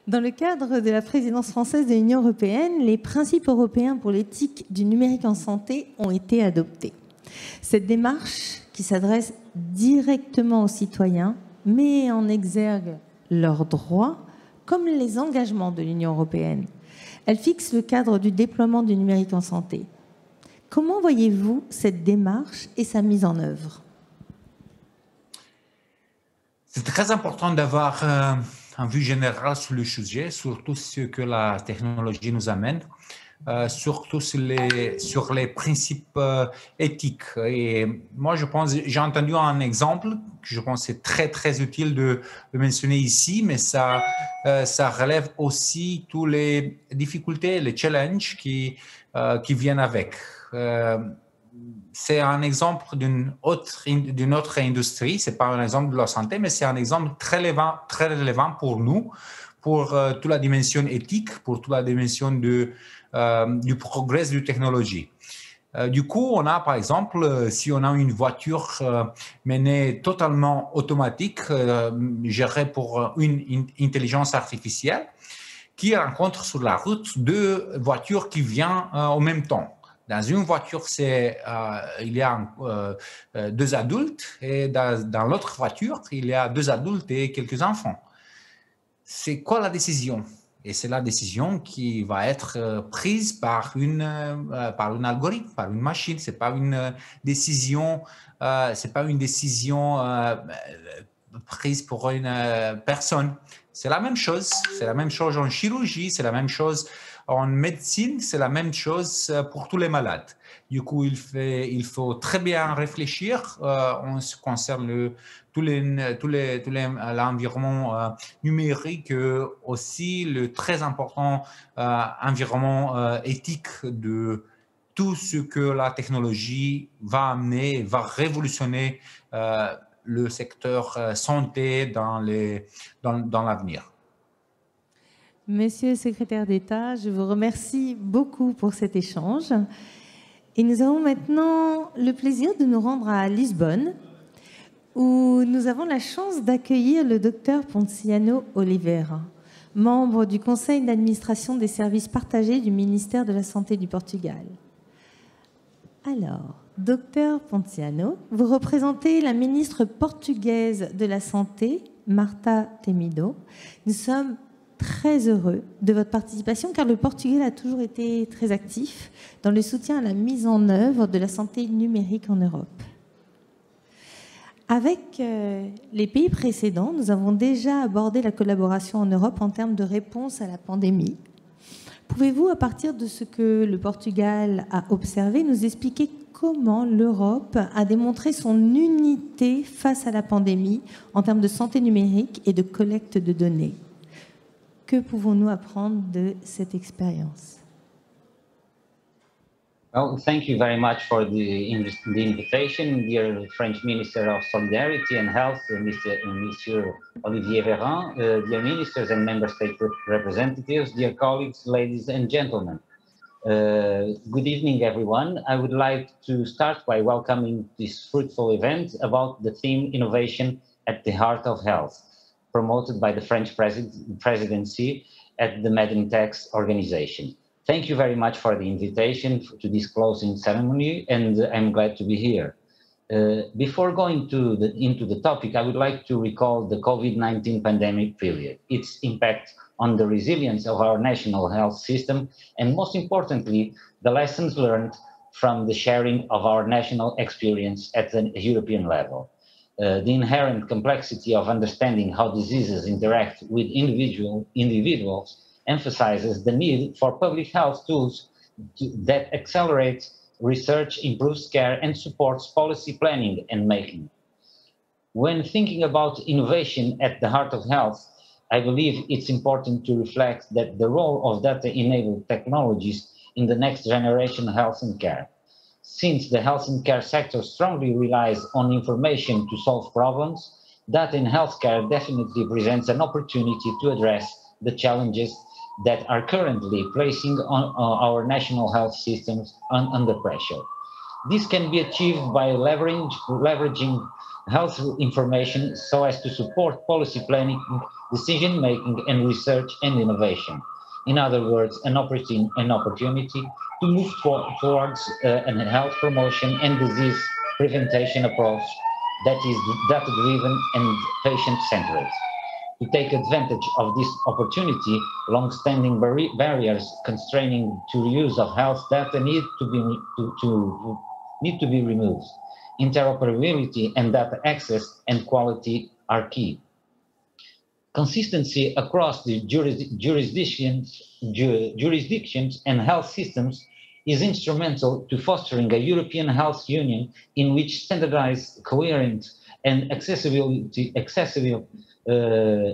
Dans le cadre de la présidence française de l'Union européenne, les principes européens pour l'éthique du numérique en santé ont été adoptés. Cette démarche, qui s'adresse directement aux citoyens, met en exergue leurs droits comme les engagements de l'Union européenne. Elle fixe le cadre du déploiement du numérique en santé. Comment voyez-vous cette démarche et sa mise en œuvre? C'est très important d'avoir un vue générale sur le sujet, surtout ce que la technologie nous amène, surtout sur les principes éthiques. Et moi, j'ai entendu un exemple que je pense c'est très, très utile de mentionner ici, mais ça relève aussi toutes les difficultés, les challenges qui viennent avec. C'est un exemple d'une autre industrie. C'est pas un exemple de la santé, mais c'est un exemple très relevant pour nous, pour toute la dimension éthique, pour toute la dimension du progrès de la technologie. Du coup, on a par exemple, si on a une voiture menée totalement automatique, gérée pour une intelligence artificielle, qui rencontre sur la route deux voitures qui viennent en même temps. Dans une voiture, il y a deux adultes et dans l'autre voiture, il y a deux adultes et quelques enfants. C'est quoi la décision? Et c'est la décision qui va être prise par un algorithme, par une machine. C'est pas une décision, prise pour une personne. C'est la même chose. C'est la même chose en chirurgie. C'est la même chose en médecine, c'est la même chose pour tous les malades. Du coup, il faut très bien réfléchir en ce qui concerne l'environnement numérique, aussi le très important environnement éthique de tout ce que la technologie va amener, va révolutionner le secteur santé dans l'avenir. Monsieur le secrétaire d'État, je vous remercie beaucoup pour cet échange. Et nous avons maintenant le plaisir de nous rendre à Lisbonne, où nous avons la chance d'accueillir le docteur Ponciano Oliveira, membre du conseil d'administration des services partagés du ministère de la Santé du Portugal. Alors, docteur Ponciano, vous représentez la ministre portugaise de la Santé, Marta Temido. Nous sommes très heureux de votre participation car le Portugal a toujours été très actif dans le soutien à la mise en œuvre de la santé numérique en Europe. Avec les pays précédents, nous avons déjà abordé la collaboration en Europe en termes de réponse à la pandémie. Pouvez-vous, à partir de ce que le Portugal a observé, nous expliquer comment l'Europe a démontré son unité face à la pandémie en termes de santé numérique et de collecte de données? Que pouvons-nous apprendre de cette expérience? Well, thank you very much for the invitation, dear French Minister of Solidarity and Health, Monsieur Olivier Véran, dear ministers and member state representatives, dear colleagues, ladies and gentlemen. Good evening, everyone. I would like to start by welcoming this fruitful event about the theme Innovation at the Heart of Health, promoted by the French presidency at the Medintex organization. Thank you very much for the invitation to this closing ceremony, and I'm glad to be here. Before going into the topic, I would like to recall the COVID-19 pandemic period, its impact on the resilience of our national health system, and most importantly, the lessons learned from the sharing of our national experience at the European level. The inherent complexity of understanding how diseases interact with individuals emphasizes the need for public health tools that accelerate research, improves care, and supports policy planning and making. When thinking about innovation at the heart of health, I believe it's important to reflect that the role of data-enabled technologies in the next generation health and care. Since the health and care sector strongly relies on information to solve problems, data in healthcare definitely presents an opportunity to address the challenges that are currently placing our national health systems under pressure. This can be achieved by leveraging health information so as to support policy planning, decision making, and research and innovation. In other words, an opportunity to move towards an health promotion and disease prevention approach that is data-driven and patient-centered. To take advantage of this opportunity, long-standing barriers constraining to use of health data need to be removed. Interoperability and data access and quality are key. Consistency across the jurisdictions and health systems is instrumental to fostering a European health union in which standardized, coherent, and accessible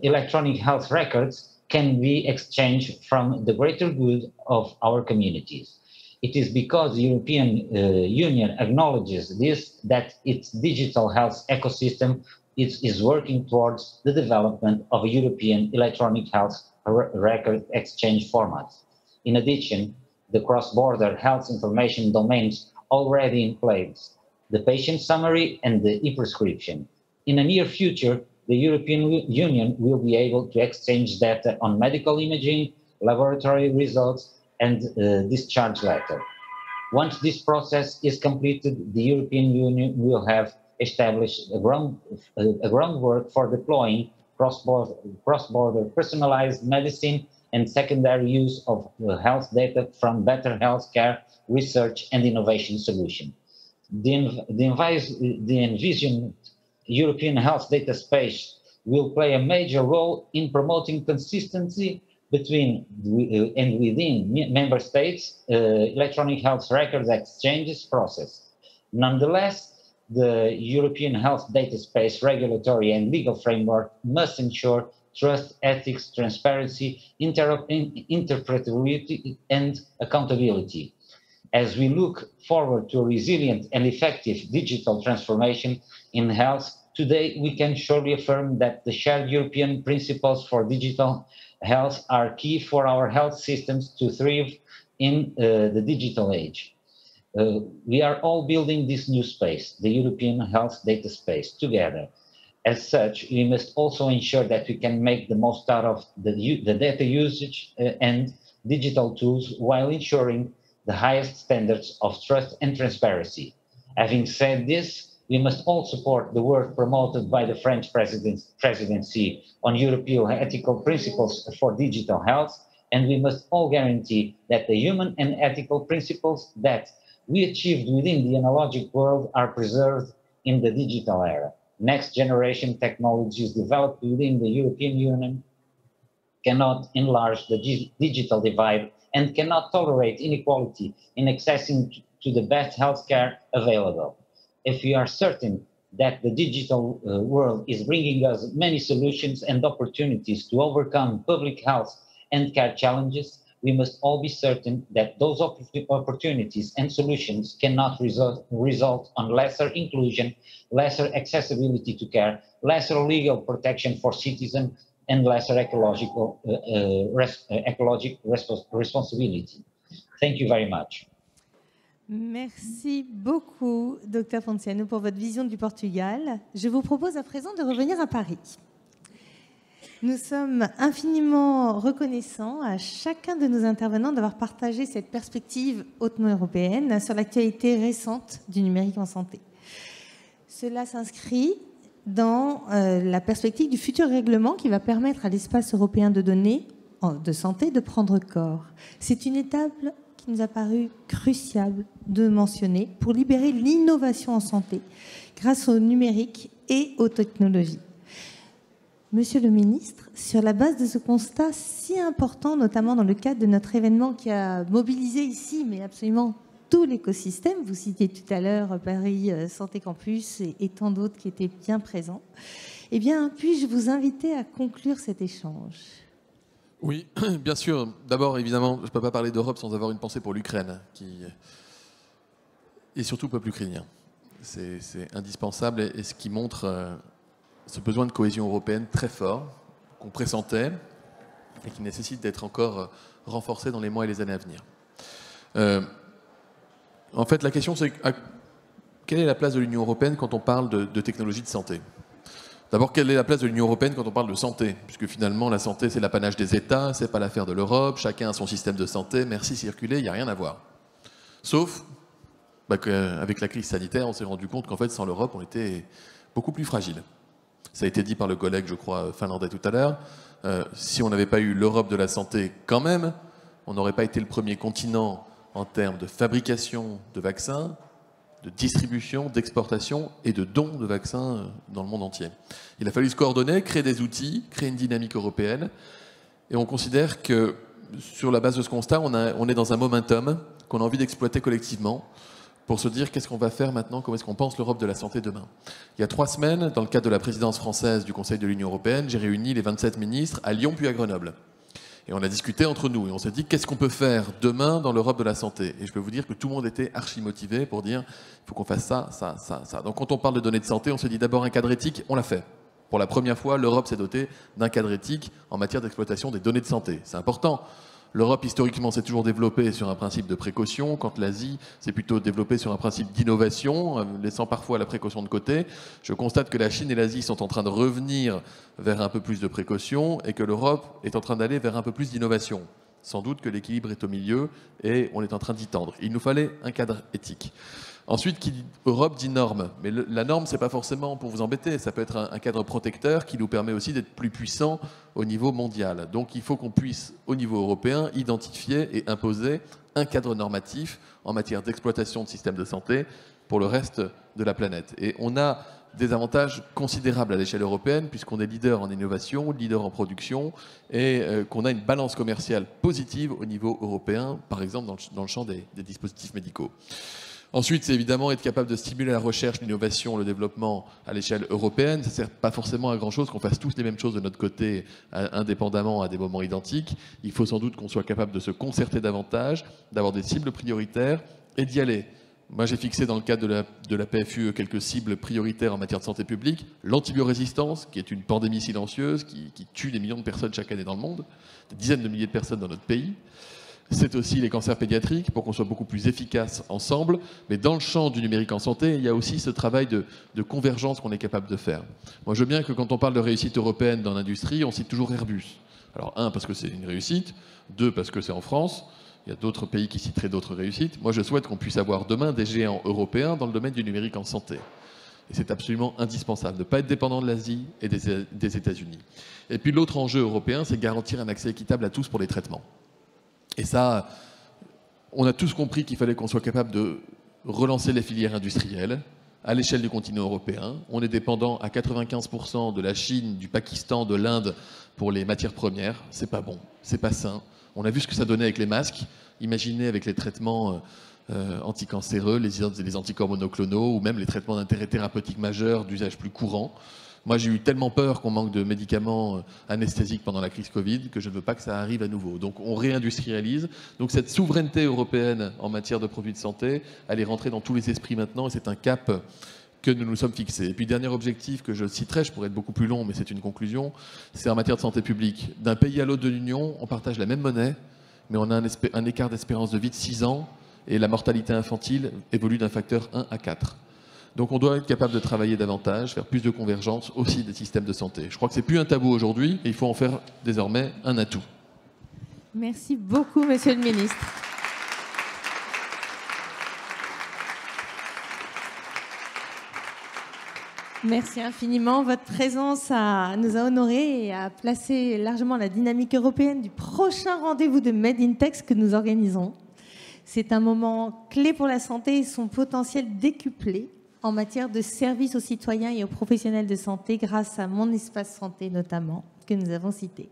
electronic health records can be exchanged from the greater good of our communities. It is because the European Union acknowledges this that its digital health ecosystem is working towards the development of a European electronic health record exchange format. In addition, the cross-border health information domains already in place, the patient summary and the e-prescription. In the near future, the European Union will be able to exchange data on medical imaging, laboratory results, and discharge letter. Once this process is completed, the European Union will have established a groundwork for deploying cross-border personalized medicine and secondary use of health data from better healthcare research and innovation solution. The envisioned European health data space will play a major role in promoting consistency between and within member states' electronic health records exchanges process. Nonetheless, the European health data space regulatory and legal framework must ensure trust, ethics, transparency, interpretability, and accountability. As we look forward to a resilient and effective digital transformation in health, today we can surely affirm that the shared European principles for digital health are key for our health systems to thrive in the digital age. We are all building this new space, the European health data space, together. As such, we must also ensure that we can make the most out of the data usage and digital tools while ensuring the highest standards of trust and transparency. Having said this, we must all support the work promoted by the French presidency on European ethical principles for digital health, and we must all guarantee that the human and ethical principles that we achieved within the analogic world are preserved in the digital era. Next generation technologies developed within the European Union cannot enlarge the digital divide and cannot tolerate inequality in accessing to the best healthcare available. If we are certain that the digital world is bringing us many solutions and opportunities to overcome public health and care challenges, we must all be certain that those opportunities and solutions cannot result on lesser inclusion, lesser accessibility to care, lesser legal protection for citizens, and lesser ecological responsibility. Thank you very much. Merci beaucoup, Dr Ponciano, pour votre vision du Portugal. Je vous propose à présent de revenir à Paris. Nous sommes infiniment reconnaissants à chacun de nos intervenants d'avoir partagé cette perspective hautement européenne sur l'actualité récente du numérique en santé. Cela s'inscrit dans la perspective du futur règlement qui va permettre à l'espace européen de données de santé de prendre corps. C'est une étape qui nous a paru crucial de mentionner pour libérer l'innovation en santé grâce au numérique et aux technologies. Monsieur le ministre, sur la base de ce constat si important, notamment dans le cadre de notre événement qui a mobilisé ici, mais absolument tout l'écosystème, vous citiez tout à l'heure Paris Santé Campus et tant d'autres qui étaient bien présents, eh bien, puis-je vous inviter à conclure cet échange ? Oui, bien sûr. D'abord, évidemment, je ne peux pas parler d'Europe sans avoir une pensée pour l'Ukraine, et surtout le peuple ukrainien. C'est indispensable et ce qui montre ce besoin de cohésion européenne très fort, qu'on pressentait et qui nécessite d'être encore renforcé dans les mois et les années à venir. En fait, la question, c'est quelle est la place de l'Union européenne quand on parle de technologie de santé? D'abord, quelle est la place de l'Union européenne quand on parle de santé? Puisque finalement, la santé, c'est l'apanage des États, c'est pas l'affaire de l'Europe, chacun a son système de santé, merci circuler, il n'y a rien à voir. Sauf qu'avec la crise sanitaire, on s'est rendu compte qu'en fait, sans l'Europe, on était beaucoup plus fragile. Ça a été dit par le collègue, je crois, finlandais tout à l'heure. Si on n'avait pas eu l'Europe de la santé quand même, on n'aurait pas été le premier continent en termes de fabrication de vaccins, de distribution, d'exportation et de dons de vaccins dans le monde entier. Il a fallu se coordonner, créer des outils, créer une dynamique européenne. Et on considère que, sur la base de ce constat, on est dans un momentum qu'on a envie d'exploiter collectivement pour se dire qu'est-ce qu'on va faire maintenant, comment est-ce qu'on pense l'Europe de la santé demain. Il y a 3 semaines, dans le cadre de la présidence française du Conseil de l'Union européenne, j'ai réuni les 27 ministres à Lyon puis à Grenoble. Et on a discuté entre nous et on s'est dit qu'est-ce qu'on peut faire demain dans l'Europe de la santé. Et je peux vous dire que tout le monde était archi motivé pour dire il faut qu'on fasse ça, ça, ça, ça. Donc quand on parle de données de santé, on se dit d'abord un cadre éthique, on l'a fait. Pour la première fois, l'Europe s'est dotée d'un cadre éthique en matière d'exploitation des données de santé. C'est important. L'Europe, historiquement, s'est toujours développée sur un principe de précaution, quand l'Asie s'est plutôt développée sur un principe d'innovation, laissant parfois la précaution de côté. Je constate que la Chine et l'Asie sont en train de revenir vers un peu plus de précaution et que l'Europe est en train d'aller vers un peu plus d'innovation. Sans doute que l'équilibre est au milieu et on est en train d'y tendre. Il nous fallait un cadre éthique. Ensuite, qui dit Europe dit norme. Mais la norme, c'est pas forcément pour vous embêter. Ça peut être un cadre protecteur qui nous permet aussi d'être plus puissants au niveau mondial. Donc il faut qu'on puisse, au niveau européen, identifier et imposer un cadre normatif en matière d'exploitation de systèmes de santé pour le reste de la planète. Et on a des avantages considérables à l'échelle européenne puisqu'on est leader en innovation, leader en production et qu'on a une balance commerciale positive au niveau européen, par exemple dans le champ des dispositifs médicaux. Ensuite, c'est évidemment être capable de stimuler la recherche, l'innovation, le développement à l'échelle européenne. Ça ne sert pas forcément à grand-chose qu'on fasse tous les mêmes choses de notre côté, indépendamment à des moments identiques. Il faut sans doute qu'on soit capable de se concerter davantage, d'avoir des cibles prioritaires et d'y aller. Moi, j'ai fixé dans le cadre de la PFUE quelques cibles prioritaires en matière de santé publique. L'antibiorésistance, qui est une pandémie silencieuse qui tue des millions de personnes chaque année dans le monde, des dizaines de milliers de personnes dans notre pays. C'est aussi les cancers pédiatriques, pour qu'on soit beaucoup plus efficace ensemble. Mais dans le champ du numérique en santé, il y a aussi ce travail de convergence qu'on est capable de faire. Moi, je veux bien que quand on parle de réussite européenne dans l'industrie, on cite toujours Airbus. Alors, 1, parce que c'est une réussite. 2, parce que c'est en France. Il y a d'autres pays qui citeraient d'autres réussites. Moi, je souhaite qu'on puisse avoir demain des géants européens dans le domaine du numérique en santé. Et c'est absolument indispensable de ne pas être dépendant de l'Asie et des États-Unis. Et puis l'autre enjeu européen, c'est garantir un accès équitable à tous pour les traitements. Et ça, on a tous compris qu'il fallait qu'on soit capable de relancer les filières industrielles à l'échelle du continent européen. On est dépendant à 95% de la Chine, du Pakistan, de l'Inde pour les matières premières. C'est pas bon, c'est pas sain. On a vu ce que ça donnait avec les masques. Imaginez avec les traitements anticancéreux, les anticorps monoclonaux ou même les traitements d'intérêt thérapeutique majeur d'usage plus courant. Moi, j'ai eu tellement peur qu'on manque de médicaments anesthésiques pendant la crise Covid que je ne veux pas que ça arrive à nouveau. Donc, on réindustrialise. Donc, cette souveraineté européenne en matière de produits de santé, elle est rentrée dans tous les esprits maintenant et c'est un cap que nous nous sommes fixés. Et puis, dernier objectif que je citerai, je pourrais être beaucoup plus long, mais c'est une conclusion, c'est en matière de santé publique. D'un pays à l'autre de l'Union, on partage la même monnaie, mais on a un écart d'espérance de vie de 6 ans et la mortalité infantile évolue d'un facteur 1 à 4. Donc on doit être capable de travailler davantage, faire plus de convergence aussi des systèmes de santé. Je crois que c'est plus un tabou aujourd'hui et il faut en faire désormais un atout. Merci beaucoup, Monsieur le Ministre. Merci infiniment. Votre présence nous a honorés et a placé largement la dynamique européenne du prochain rendez-vous de Made in Tech que nous organisons. C'est un moment clé pour la santé et son potentiel décuplé en matière de services aux citoyens et aux professionnels de santé grâce à Mon Espace Santé notamment, que nous avons cité.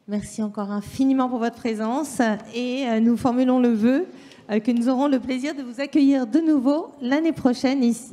Merci encore infiniment pour votre présence et nous formulons le vœu que nous aurons le plaisir de vous accueillir de nouveau l'année prochaine ici.